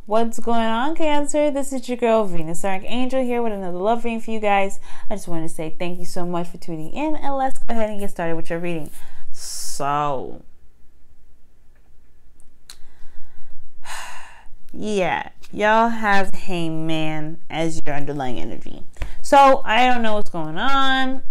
What's going on, Cancer? This is your girl, Venus Archangel, here with another love reading for you guys. I just want to say thank you so much for tuning in, and let's go ahead and get started with your reading. So, yeah, y'all have Hangman as your underlying energy. So, I don't know what's going on.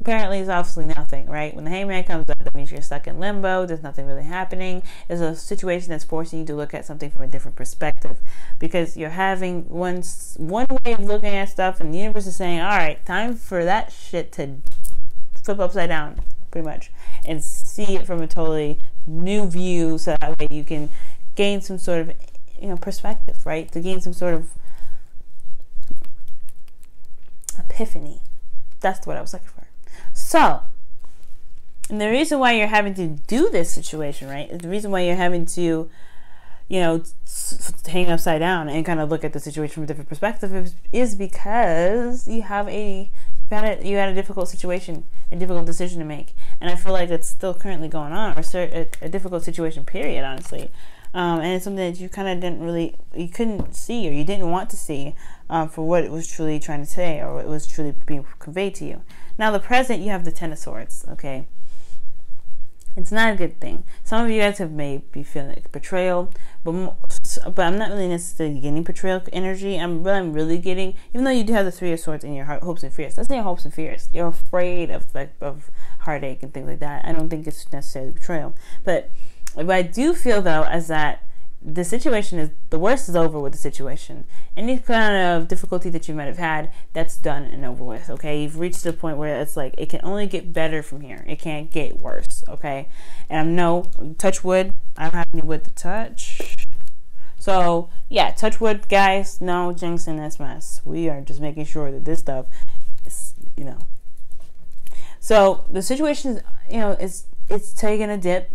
Apparently, it's obviously nothing, right? When the Hangman comes up, that means you're stuck in limbo. There's nothing really happening. It's a situation that's forcing you to look at something from a different perspective, because you're having one way of looking at stuff, and the universe is saying, all right, time for that shit to flip upside down, pretty much, and see it from a totally new view, so that way you can gain some sort of, perspective, right? To gain some sort of epiphany. That's what I was looking for. So, and the reason why you're having to do this situation, right, is the reason why you're having to, hang upside down and kind of look at the situation from a different perspective is because you had a difficult situation, a difficult decision to make. And I feel like it's still currently going on, or a difficult situation, period, honestly. And it's something that you kind of you couldn't see, or you didn't want to see, for what it was truly trying to say, or what it was truly being conveyed to you. Now, the present, you have the Ten of Swords, okay? It's not a good thing. Some of you guys be feeling like betrayal, but I'm not really necessarily getting betrayal energy. I'm really getting, even though you do have the Three of Swords in your hopes and fears, that's not your hopes and fears. You're afraid of heartache and things like that. I don't think it's necessarily betrayal. But what I do feel, though, is that the situation is, the worst is over with the situation. Any kind of difficulty that you might have had, that's done and over with, okay? You've reached the point where it's like, it can only get better from here. It can't get worse, okay? And touch wood, I don't have any wood to touch. So, yeah, touch wood, guys. No jinxing this mess. We are just making sure that this stuff is, So, the situation is, it's taking a dip.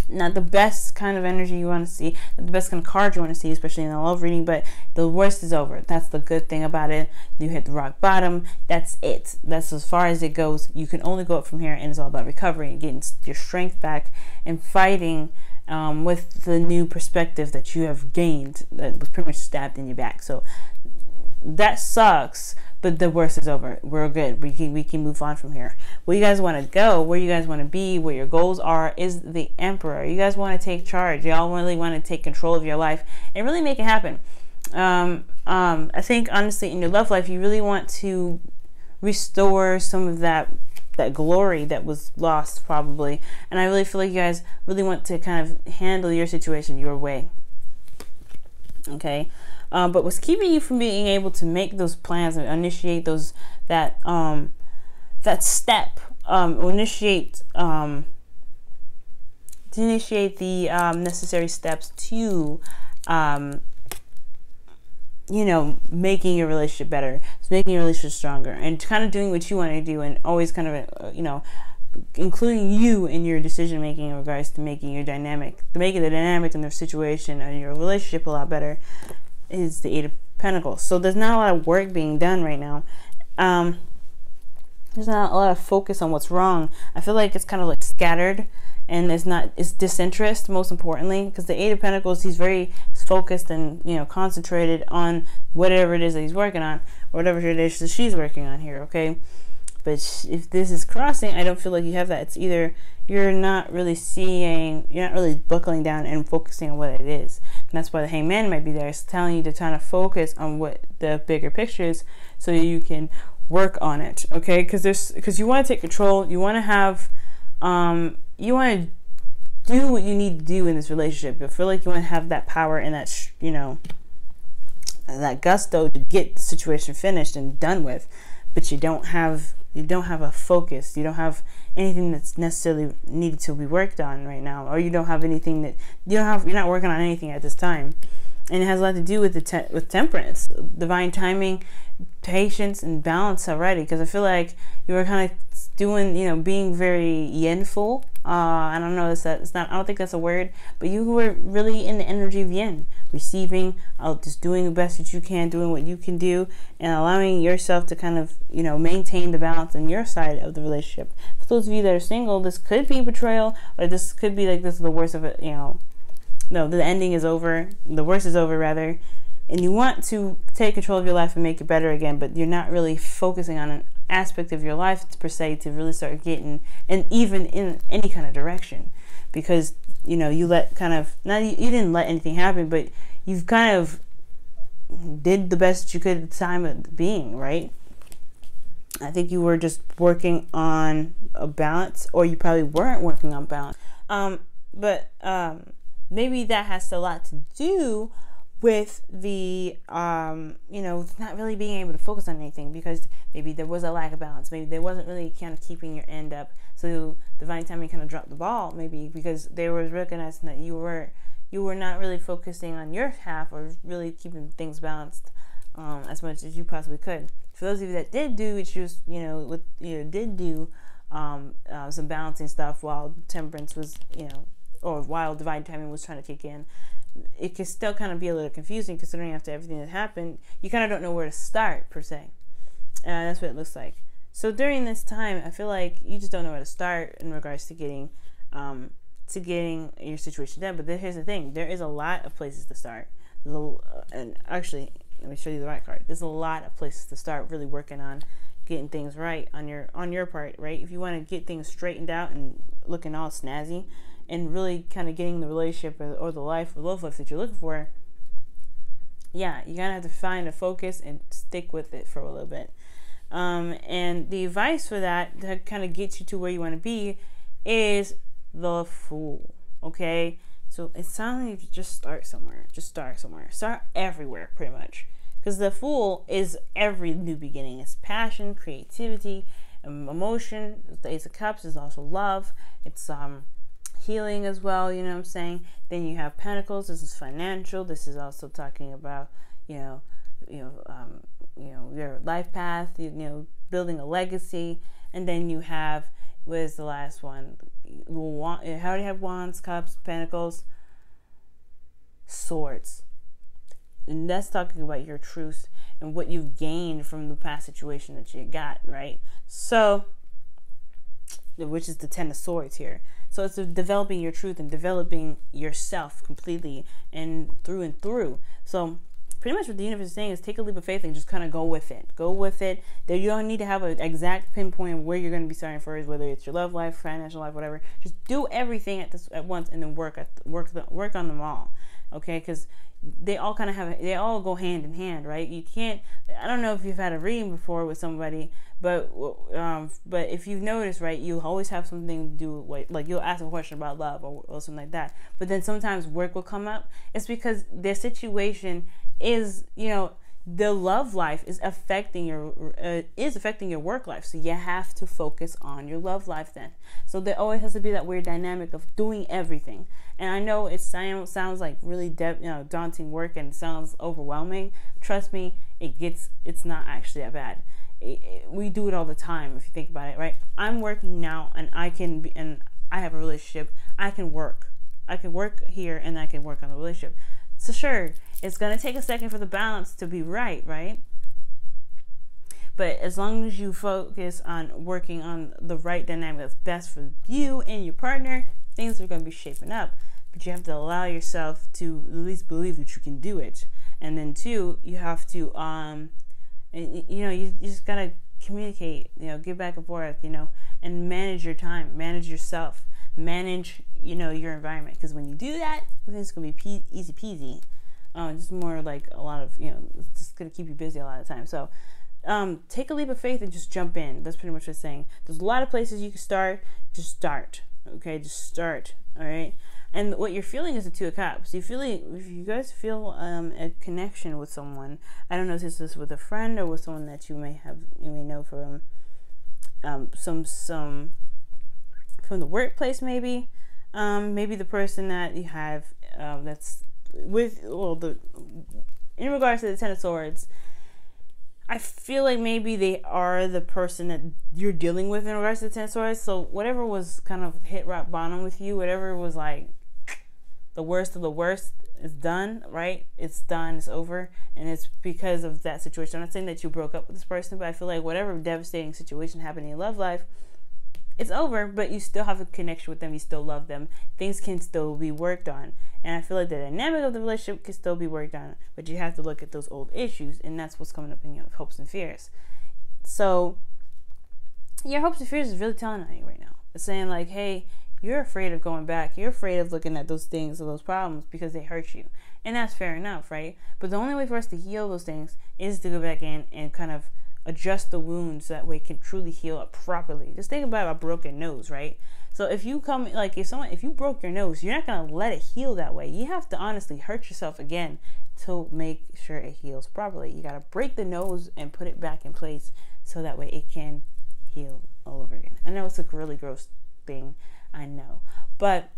Not the best kind of energy you want to see, not the best kind of card you want to see, especially in a love reading, but the worst is over. That's the good thing about it. You hit the rock bottom. That's it. That's as far as it goes. You can only go up from here, and it's all about recovery and getting your strength back and fighting with the new perspective that you have gained that was pretty much stabbed in your back. So that sucks, but the worst is over. We're good. We can move on from here. Where you guys want to go, where you guys want to be, where your goals are, is the Emperor. You guys want to take charge. Y'all really want to take control of your life and really make it happen. I think, honestly, in your love life, you really want to restore some of that glory that was lost, probably. And I really feel like you guys really want to kind of handle your situation your way. Okay? But what's keeping you from being able to make those plans and initiate that step, initiate the necessary steps to, making your relationship better, making your relationship stronger, and kind of doing what you want to do, and always kind of, including you in your decision making in regards to making the dynamic in their situation and your relationship a lot better, is the Eight of Pentacles. So there's not a lot of work being done right now. There's not a lot of focus on what's wrong. I feel like it's kind of like scattered, and it's disinterest, most importantly, because the Eight of Pentacles, he's very focused and concentrated on whatever it is that he's working on, or whatever it is that she's working on here, okay? But if this is crossing, I don't feel like you have that. It's either you're not really buckling down and focusing on what it is. And that's why the Hangman might be there. It's telling you to kind of focus on what the bigger picture is, so you can work on it, okay? Because you want to take control. You want to have, you want to do what you need to do in this relationship. You feel like you want to have that power and that, that gusto to get the situation finished and done with, but you don't have a focus. You don't have anything that's necessarily needed to be worked on right now, or you don't have anything that you're not working on anything at this time. And it has a lot to do with with temperance, divine timing, patience, and balance already. Because I feel like you were kind of doing, being very yinful. I don't know. I don't think that's a word, but you were really in the energy of yin, receiving, just doing the best that you can, doing what you can do, and allowing yourself to kind of, maintain the balance on your side of the relationship. For those of you that are single, this could be betrayal, or this could be like, this is the worst of it, no, the ending is over, the worst is over rather, and you want to take control of your life and make it better again, but you're not really focusing on an aspect of your life per se to really start getting, and even in any kind of direction, because you know, you let kind of, not, you didn't let anything happen, but you've kind of did the best you could at the time of being, right? I think you were just working on a balance, or you probably weren't working on balance. But maybe that has a lot to do with the, you know, not really being able to focus on anything, because maybe there was a lack of balance. Maybe there wasn't really kind of keeping your end up. So divine timing kind of dropped the ball, maybe because they were recognizing that you were not really focusing on your half, or really keeping things balanced as much as you possibly could. For those of you that did do, which you know, did do some balancing stuff while temperance was, you know, or while divine timing was trying to kick in, it can still kind of be a little confusing, considering after everything that happened, you kind of don't know where to start per se. That's what it looks like. So during this time, I feel like you just don't know where to start in regards to getting your situation done. But here's the thing: there is a lot of places to start. And actually, let me show you the right card. There's a lot of places to start really working on getting things right on your part, right? If you want to get things straightened out and looking all snazzy, and really kind of getting the relationship or the life or love life that you're looking for, yeah, you're gonna have to find a focus and stick with it for a little bit. And the advice for that to kind of get you to where you want to be is the Fool. Okay, so it sounds like you just start somewhere. Start everywhere, pretty much, because the Fool is every new beginning. It's passion, creativity, emotion. The Ace of Cups is also love. It's healing as well, you know what I'm saying? Then you have Pentacles. This is financial. This is also talking about, your life path, building a legacy. And then you have, what is the last one? How do you have Wands, Cups, Pentacles, Swords? And that's talking about your truth and what you've gained from the past situation that you got, right? So, which is the Ten of Swords here. So it's developing your truth and developing yourself completely and through. So pretty much what the universe is saying is take a leap of faith and just kind of go with it. There, you don't need to have an exact pinpoint of where you're going to be starting first, whether it's your love life, financial life, whatever. Just do everything at once, and then work on them all. Okay, because they all kind of they all go hand in hand, right? You can't. I don't know if you've had a reading before with somebody, but if you've noticed, right, you always have something to do with, like, you'll ask a question about love or something like that, but then sometimes work will come up. It's because their situation is, the love life is affecting your work life. So you have to focus on your love life then. So there always has to be that weird dynamic of doing everything. And I know it sounds like really daunting work and sounds overwhelming. Trust me, it's not actually that bad. We do it all the time if you think about it, right? I'm working now, and I have a relationship. I can work here, and I can work on the relationship. So sure, it's going to take a second for the balance to be right? But as long as you focus on working on the right dynamic that's best for you and your partner, things are going to be shaping up. But you have to allow yourself to at least believe that you can do it. And then two, you have to, you just got to communicate, give back and forth, and manage your time, manage yourself, manage, your environment. Because when you do that, it's going to be easy peasy. Just more like a lot of, it's just going to keep you busy a lot of the time. So take a leap of faith and just jump in. That's pretty much what it's saying. There's a lot of places you can start. Just start. Okay, just start. All right. And what you're feeling is the Two of Cups. If you guys feel a connection with someone, I don't know if this is with a friend or with someone that you may know from some from the workplace, maybe the person that you have that's with, in regards to the Ten of Swords, I feel like maybe they are the person that you're dealing with in regards to the Ten of Swords. So whatever was kind of hit rock bottom with you, whatever was like the worst of the worst is done, right? It's done, it's over, and it's because of that situation. I'm not saying that you broke up with this person, but I feel like whatever devastating situation happened in your love life, it's over, but you still have a connection with them. You still love them. Things can still be worked on. And I feel like the dynamic of the relationship can still be worked on, but you have to look at those old issues, and that's what's coming up in your hopes and fears. So your hopes and fears is really telling on you right now. It's saying like, hey, you're afraid of going back. You're afraid of looking at those things or those problems because they hurt you. And that's fair enough, right? But the only way for us to heal those things is to go back in and kind of adjust the wounds so that way it can truly heal up properly. Just think about a broken nose, right? So if you come, like if you broke your nose, you're not going to let it heal that way. You have to honestly hurt yourself again to make sure it heals properly. You got to break the nose and put it back in place so that way it can heal all over again. I know it's a really gross thing, I know, but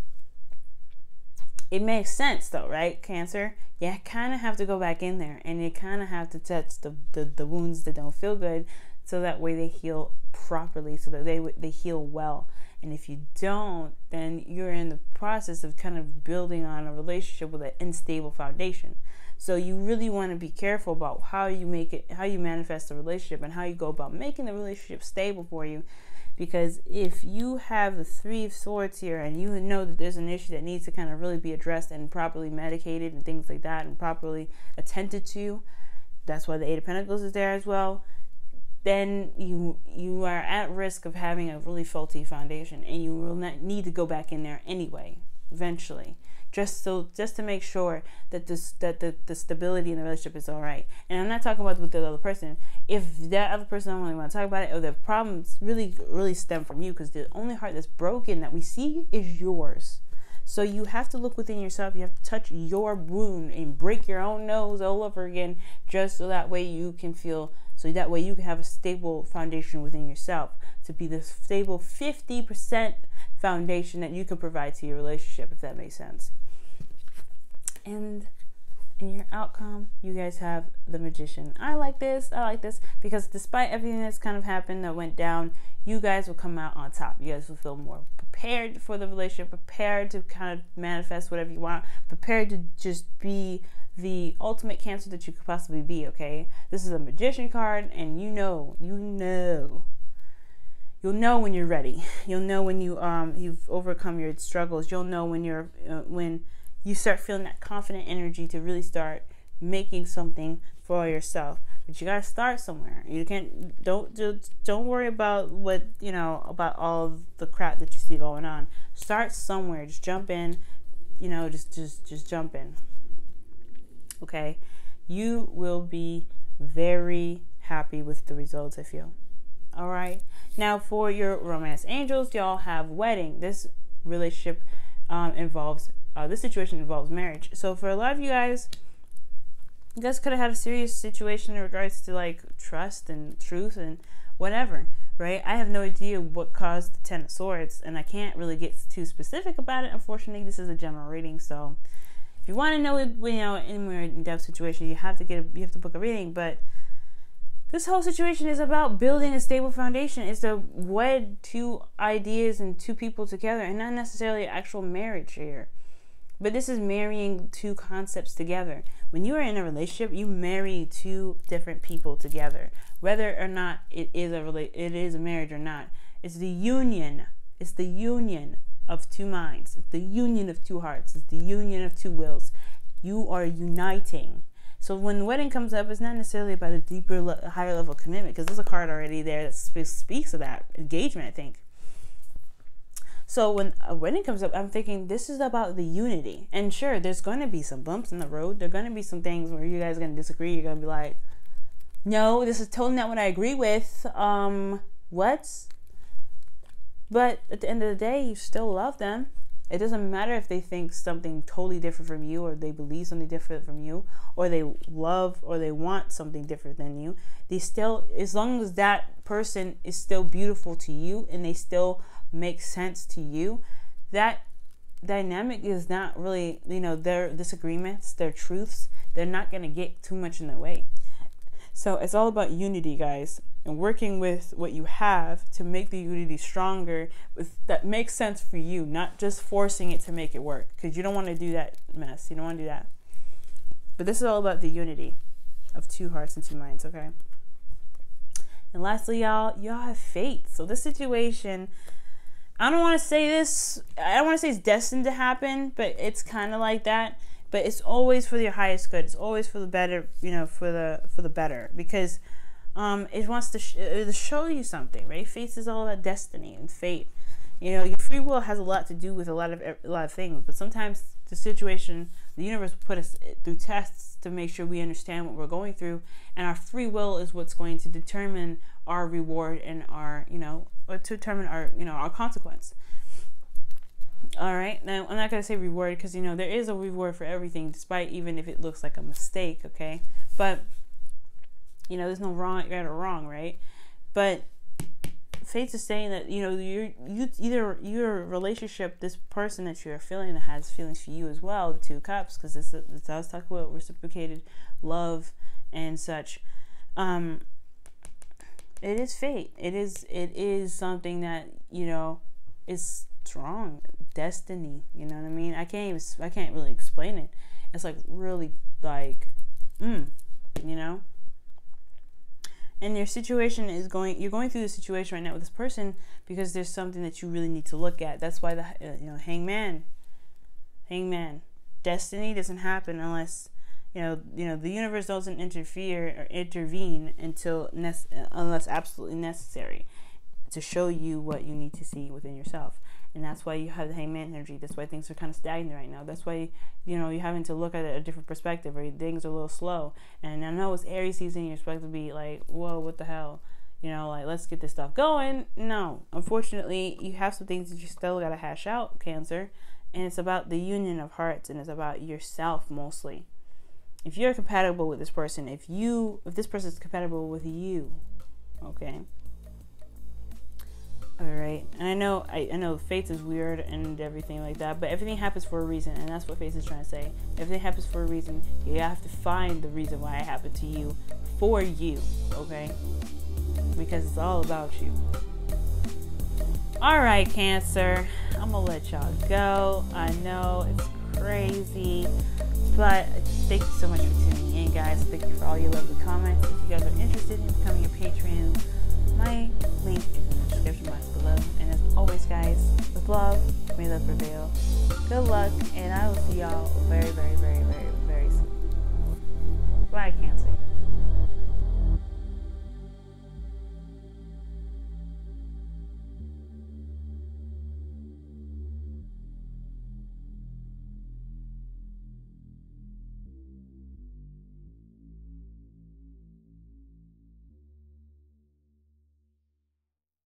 it makes sense though, right? Cancer, you kind of have to go back in there and you kind of have to touch the wounds that don't feel good so that way they heal properly, so that they heal well. And if you don't, then you're in the process of kind of building on a relationship with an unstable foundation. So you really want to be careful about how you manifest the relationship and how you go about making the relationship stable for you. Because if you have the Three of Swords here and you know that there's an issue that needs to kind of really be addressed and properly medicated and things like that and properly attended to, that's why the Eight of Pentacles is there as well, then you are at risk of having a really faulty foundation, and you will not need to go back in there anyway, eventually, just to make sure that the stability in the relationship is all right. And I'm not talking about with the other person. If that other person don't really want to talk about it, or the problems really stem from you, because the only heart that's broken that we see is yours. So you have to look within yourself. You have to touch your wound and break your own nose all over again, just so that way you can feel, so that way you can have a stable foundation within yourself, to be the stable 50% foundation that you can provide to your relationship, if that makes sense. And in your outcome, you guys have the Magician. I like this because despite everything that's kind of happened that went down, you guys will come out on top. You guys will feel more prepared for the relationship, prepared to kind of manifest whatever you want, prepared to just be the ultimate Cancer that you could possibly be, okay? This is a Magician card, and you'll know when you're ready. You'll know when you've overcome your struggles. You'll know when you start feeling that confident energy to really start making something for yourself. But you gotta start somewhere. You don't worry about about all the crap that you see going on. Start somewhere. Just jump in. Just jump in. Okay, you will be very happy with the results, I feel. All right, now for your romance angels, y'all have wedding. This relationship this situation involves marriage. So for a lot of you guys could have had a serious situation in regards to like trust and truth and whatever, right? I have no idea what caused the Ten of Swords, and I can't really get too specific about it. Unfortunately, this is a general reading, so if you want to know in more in-depth situation, you have to book a reading. But this whole situation is about building a stable foundation. It's to wed two ideas and two people together, and not necessarily actual marriage here. But this is marrying two concepts together. When you are in a relationship, you marry two different people together, whether or not it is a marriage or not. It's the union. It's the union of two minds. It's the union of two hearts. It's the union of two wills. You are uniting. So when the wedding comes up, it's not necessarily about a deeper, higher level commitment, because there's a card already there that speaks of that engagement, I think. So when a wedding comes up, I'm thinking this is about the unity. And sure, there's going to be some bumps in the road. There are going to be some things where you guys are going to disagree. You're going to be like, no, this is totally not what I agree with. What? But at the end of the day, you still love them. It doesn't matter if they think something totally different from you, or they believe something different from you, or they love or they want something different than you. They still, as long as that person is still beautiful to you and they still make sense to you, that dynamic is not really, their disagreements, their truths, they're not going to get too much in the way. So it's all about unity, guys, and working with what you have to make the unity stronger, that makes sense for you, not just forcing it to make it work, because you don't want to do that mess. You don't want to do that. But this is all about the unity of two hearts and two minds, okay? And lastly, y'all have faith. So this situation, I don't want to say this. I don't want to say it's destined to happen, but it's kind of like that. But it's always for your highest good. It's always for the better, you know, for the better, because it wants to show you something, right? Fate is all about destiny and fate. You know, your free will has a lot to do with a lot of things, but sometimes the situation, the universe will put us through tests to make sure we understand what we're going through, and our free will is what's going to determine our reward and our, you know, or to determine our, you know, our consequence. All right, now I'm not going to say reward, because, you know, there is a reward for everything, despite even if it looks like a mistake, okay? But, you know, there's no right or wrong, right? But fate is saying that, you know, either your relationship, this person that you're feeling that has feelings for you as well, the Two Cups, because this does talk about reciprocated love and such. It is fate. It is something that, you know, is strong. Destiny, you know what I mean? I can't really explain it. It's like really like, you know. And your situation is you're going through the situation right now with this person because there's something that you really need to look at. That's why the you know, hangman. Destiny doesn't happen unless you know the universe doesn't interfere or intervene unless absolutely necessary to show you what you need to see within yourself. And that's why you have the hangman energy. That's why things are kind of stagnant right now. That's why, you know, you're having to look at it at a different perspective, or things are a little slow. And I know it's Aries season. You're supposed to be like, whoa, what the hell? You know, like, let's get this stuff going. No, unfortunately, you have some things that you still got to hash out, Cancer. And it's about the union of hearts, and it's about yourself mostly. If you're compatible with this person, if this person is compatible with you, okay? All right, and I know fate is weird and everything like that, but everything happens for a reason, and that's what fate is trying to say. Everything happens for a reason. You have to find the reason why it happened to you, for you, okay? Because it's all about you. All right, Cancer, I'm gonna let y'all go. I know it's crazy, but thank you so much for tuning in, guys. Thank you for all your lovely comments. If you guys are interested in becoming a patron, my link is in the description box below. And as always, guys, with love, may love prevail. Good luck, and I will see y'all very, very, very, very